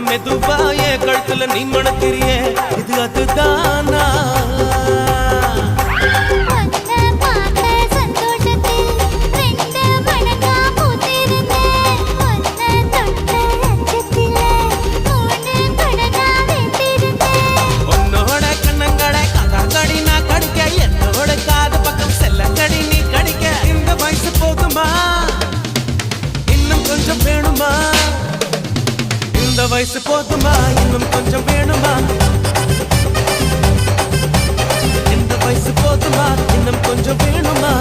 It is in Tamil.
மெதுவா என் கழுத்துல நீ மணக்கிறியே இது அதுதானா இந்த வயசு போதுமா இன்னும் கொஞ்சம் வேணுமா இந்த வயசு போதுமா இன்னும் கொஞ்சம் வேணுமா